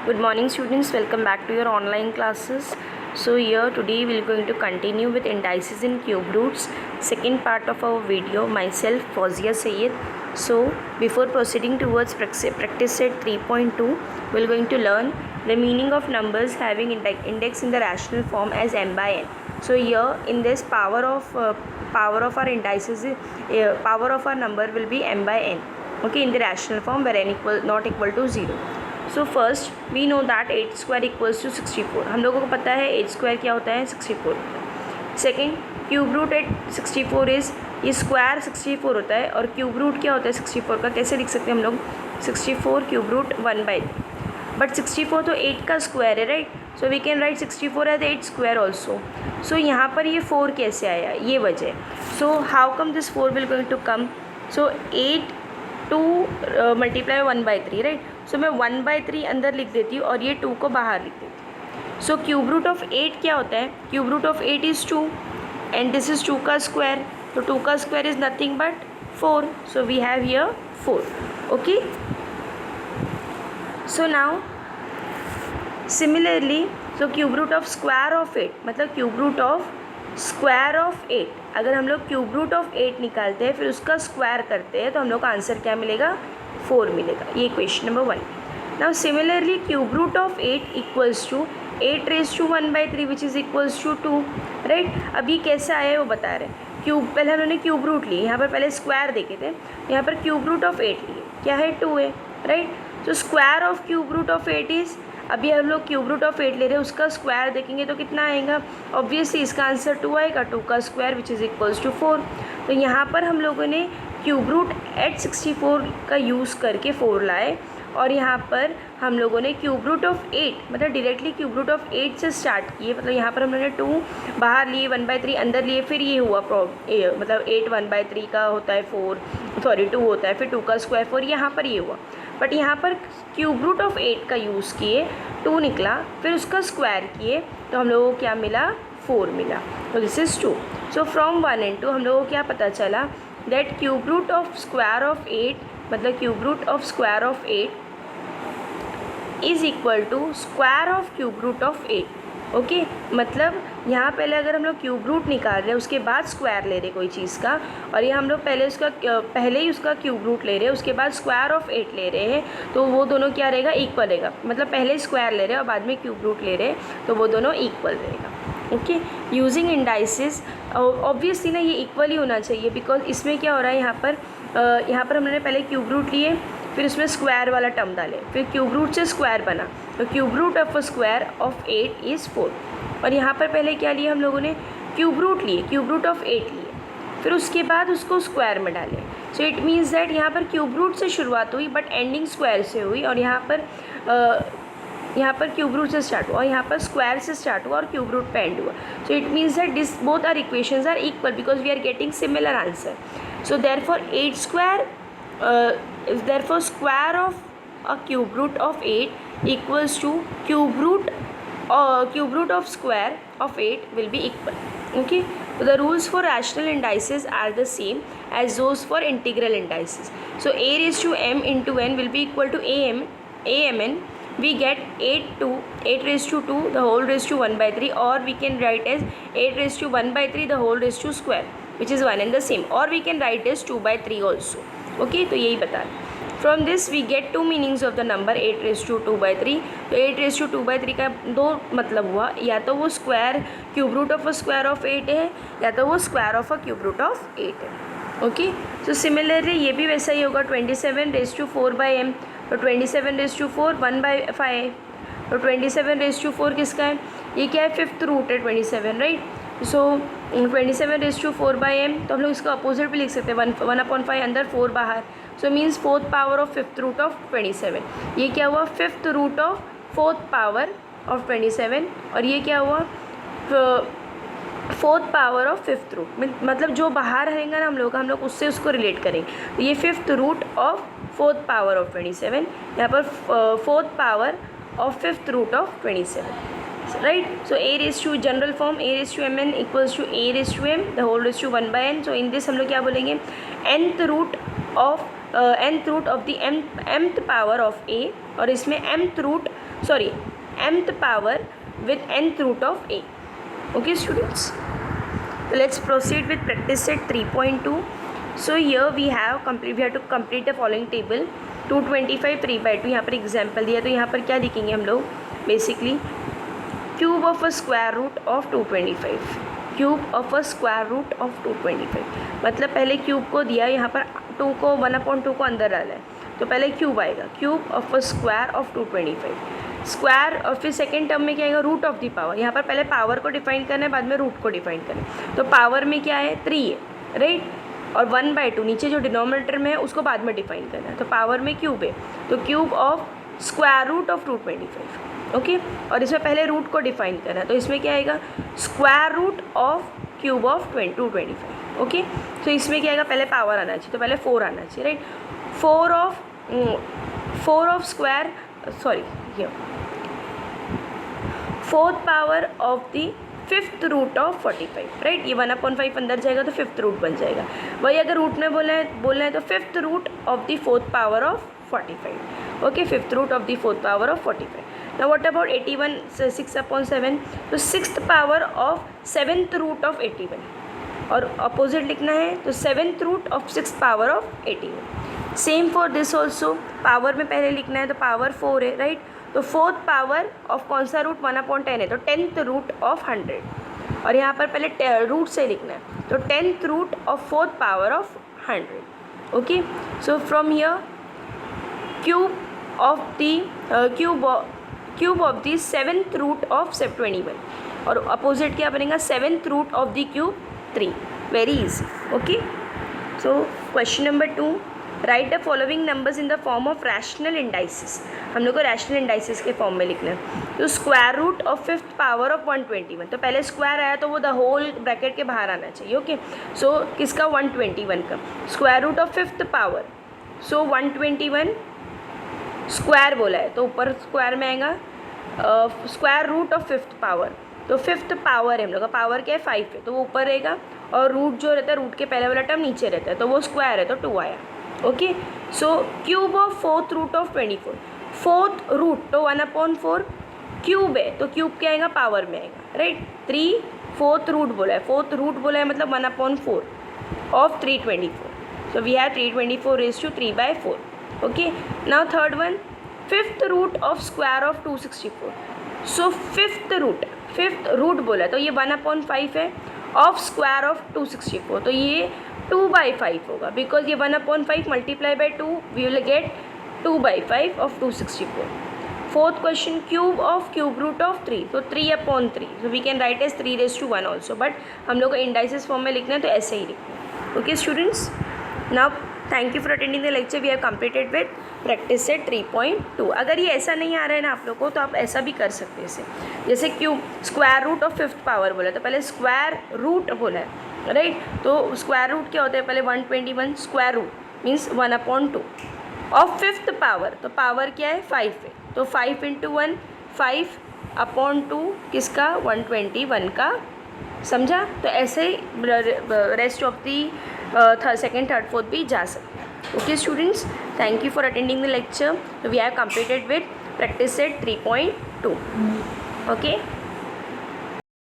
Good morning students, welcome back to your online classes. So here today we are going to continue with indices in cube roots, second part of our video, myself Fawzia Sayed. So before proceeding towards practice set 3.2, we are going to learn the meaning of numbers having index in the rational form as m by n. So here in this power of our indices, power of our number will be m by n, okay, in the rational form where n not equal to 0. So first we know that 8 square equals to 64. हम लोगों को पता है 8 square क्या होता है, 64. Second, cube root at 64 is, ये square 64 होता है और क्यूब रूट क्या होता है 64 का, कैसे लिख सकते हैं हम लोग, 64 क्यूब रूट 1/3. बट 64 तो 8 का स्क्वायर है, right. So we can write 64 as 8 square also. So यहाँ पर ये 4 कैसे आया, ये वजह. So how come this 4 will going to come. So 8 to multiply 1/3, right. So मैं 1/3 अंदर लिख देती हूँ और ये 2 को बाहर लिख देती हूँ. सो क्यूब रूट ऑफ 8 क्या होता है, cube root of 8 is 2 and this is 2 का स्क्वायर. तो 2 का square is nothing but 4. So we have here 4. Okay. So now similarly, so cube root of square of 8 मतलब cube root of square of 8, अगर हम लोग cube root of 8 निकालते हैं फिर उसका स्क्वायर करते हैं तो हम लोग का आंसर क्या मिलेगा, 4 मिलेगा. ये question number 1. Now similarly cube root of 8 equals to 8 raise to 1/3 which is equals to 2, right. अभी कैसे आया है वो बता रहे हैं. क्यूब पहले हमने क्यूब रूट लिए, यहाँ पर पहले स्क्वायर देखे थे, यहाँ पर क्यूब रूट ऑफ 8 लिए, क्या है 2 है, राइट. तो square of cube root of 8 is, अभी हम लोग क्यूब रूट ऑफ 8 ले रहे हैं, उसका स्क्वायर देखेंगे तो कितना आएगा, ऑब्वियसली इसका आंसर 2 आएगा, 2 का square which is equals to 4. तो यहाँ पर हम लोगों ने क्यूब रूट एट 64 का यूज़ करके 4 लाए और यहाँ पर हम लोगों ने क्यूब रूट ऑफ 8 मतलब डायरेक्टली क्यूब रूट ऑफ 8 से स्टार्ट किए. मतलब यहाँ पर हम लोगों ने 2 बाहर लिए, 1/3 अंदर लिए, फिर ये हुआ मतलब 8 1/3 का होता है 2 होता है, फिर 2 का स्क्वायर 4, यहाँ पर ये हुआ. बट यहाँ पर क्यूब रूट ऑफ 8 का यूज़ किए, 2 निकला, फिर उसका स्क्वायर किए तो हम लोगों को क्या मिला, 4 मिला. तो this is 2. So from 1 and 2 हम लोगों को क्या पता चला, that cube root of square of 8 मतलब cube root of square of 8 is equal to square of cube root of 8. Okay. मतलब यहाँ पहले अगर हम लोग क्यूब रूट निकाल रहे हैं उसके बाद स्क्वायर ले रहे कोई चीज़ का, और ये हम लोग पहले ही उसका क्यूब रूट ले रहे हैं उसके बाद स्क्वायर ऑफ 8 ले रहे हैं, तो वो दोनों क्या रहेगा, इक्वल रहेगा. मतलब पहले स्क्वायर ले रहे हैं और बाद में क्यूब रूट ले रहे हैं तो वो दोनों इक्वल रहेगा. ओके. यूजिंग इंडाइसिस ऑब्वियसली ना ये इक्वल ही होना चाहिए, बिकॉज इसमें क्या हो रहा है, यहाँ पर हमने पहले क्यूब रूट लिए, फिर उसमें स्क्वायर वाला टर्म डाले, फिर क्यूब रूट से स्क्वायर बना, तो cube root of square of 8 is 4. और यहाँ पर पहले क्या लिया हम लोगों ने, क्यूब रूट लिए, क्यूब रूट ऑफ 8 लिए, फिर उसके बाद उसको स्क्वायर में डाले. सो इट मीन्स दैट यहाँ पर क्यूब रूट से शुरुआत हुई बट एंडिंग स्क्वायर से हुई, और यहाँ पर क्यूब रूट से स्टार्ट हुआ और यहाँ पर स्क्वायर से स्टार्ट हुआ और क्यूब रूट पे एंड हुआ. So it means that this both are equations are equal because we are getting similar answer. So therefore 8 square therefore square of a cube root of 8 equals to cube root of square of 8 will be equal. Okay. So the rules for rational indices are the same as those for integral indices. So a raised to m into n will be equal to amn. We get 8 raised to 2 the whole raised to 1/3, or we can write as 8 raised to 1/3 the whole raised to square, which is one and the same, or we can write as 2/3 also. Okay. तो यही बता रहे. From this we get 2 meanings of the number 8 raise to 2/3. तो 8 raise to 2/3 का 2 मतलब हुआ, या तो वो square cube root of a square of 8 है, या तो वो square of a cube root of 8 है. ओके. सो सिमिलरली ये भी वैसा ही होगा. 27 रेज टू 4/m, तो 27 रेज टू 4 1/5. तो 27 रेज टू 4 किसका है, ये क्या है, 5th रूट है 27, right. So 27 raise to 4/m, तो हम लोग इसका अपोजिट भी लिख सकते हैं, 1/5 अंदर 4 बाहर. So means 4th power of 5th root of 27. ये क्या हुआ, 5th root of 4th power of 27, और ये क्या हुआ, 4th power of 5th root. मतलब जो बाहर रहेगा ना हम लोग उससे उसको रिलेट करेंगे. तो ये 5th root of 4th power of 27, यहाँ पर 4th power of 5th root of 27, right. So a raised to general form, a raised to mn equals to a raised to m the whole raised to 1/n. So in this हम लोग क्या बोलेंगे, nth root of the mth power of a, और इसमें mth root sorry, mth power with nth root of a. Okay students, let's proceed with practice set 3.2. So here we have to complete the following table. 225 3/2 यहाँ पर example दिया, तो यहाँ पर क्या लिखेंगे हम लोग, basically cube of a square root of 225, cube of a square root of 225, मतलब पहले क्यूब को दिया, यहाँ पर 2 को 1/2 को अंदर डाला है, तो पहले क्यूब आएगा, cube of a square of 225 square, और फिर सेकेंड टर्म में क्या आएगा, रूट ऑफ द पावर। यहाँ पर पहले पावर को डिफाइन करना है, बाद में रूट को डिफाइन करना है। तो पावर में क्या है, 3 है, राइट, और 1/2 नीचे जो डिनोमिनेटर में है उसको बाद में डिफाइन करना है। तो पावर में क्यूब है, तो cube of square root of 225, okay, और इसमें पहले रूट को डिफाइन करना है, तो इसमें क्या आएगा, square root of cube of 225, okay. तो इसमें क्या आएगा, पहले पावर आना चाहिए, तो पहले 4 आना चाहिए, right, 4 of square, sorry here, 4th power of the 5th root of 45, right, ये 1/5 अंदर जाएगा तो 5th रूट बन जाएगा। वही अगर रूट में बोलना है तो 5th root of the 4th power of 45, okay, 5th root of the 4th power of 45। Now what about 81, 6/7, तो 6th power of 7th root of 81, और अपोजिट लिखना है तो 7th root of 6th power of 81। Same for this also, power में पहले लिखना है तो पावर 4 है, राइट, तो 4th पावर ऑफ कौन सा रूट, 1/10 है, तो 10th रूट ऑफ 100, और यहाँ पर पहले रूट से लिखना है, तो 10th root of 4th power of 100, okay. So from here cube of the 7th root of 21, और अपोजिट क्या बनेगा, 7th root of the cube 3, very easy, okay. So question number 2, write the following numbers in the form of rational indices. हम लोग को rational indices के form में लिखना है। तो square root of 5th power of 121, तो पहले स्क्वायर आया तो वो द होल ब्रैकेट के बाहर आना चाहिए, ओके। सो किसका, 121 का square root of 5th power, so 121 square बोला है तो ऊपर स्क्वायर में आएगा, square root of 5th power, तो 5th पावर है, हम लोग का पावर क्या है, 5 है, तो वो ऊपर रहेगा, और रूट जो रहता है, रूट के पहले वाला टर्म नीचे रहता है, तो वो स्क्वायर है तो 2 आया, okay. So cube of 4th root of 24, 4th root तो 1/4 क्यूब है, तो क्यूब क्या आएगा, पावर में आएगा, राइट, 3 4th रूट बोला है, 4th रूट बोला है मतलब 1/4 ऑफ 324, so we have 324 raise to 3/4, okay. Now third one, 5th root of square of 264, so 5th root बोला है तो ये 1/5 है, ऑफ स्क्वायर ऑफ 264, तो ये 2/5 होगा, बिकॉज ये 1/5 multiply by 2 we will get 2/5 of 264। Fourth question, cube of cube root of 3, तो 3/3, so we can write as 3⁻1 also, but हम लोग को इंडाइसिस फॉर्म में लिखना है तो ऐसे ही लिखना है, okay students. Now thank you for attending the lecture, we have completed with practice set 3.2। अगर ये ऐसा नहीं आ रहा है ना आप लोग को, तो आप ऐसा भी कर सकते हैं इसे, जैसे cube square root of 5th power बोला तो पहले स्क्वायर रूट बोला है, राइट, तो स्क्वायर रूट क्या होता है, पहले 121 square root means 1/2 of 5th power, तो पावर क्या है, 5 है, तो 5 × 1 5/2 किसका, 121 का, समझा। तो ऐसे rest of the second third fourth भी जा सकते हैं, okay students. Thank you for attending the lecture, we have completed with practice set 3.2, okay.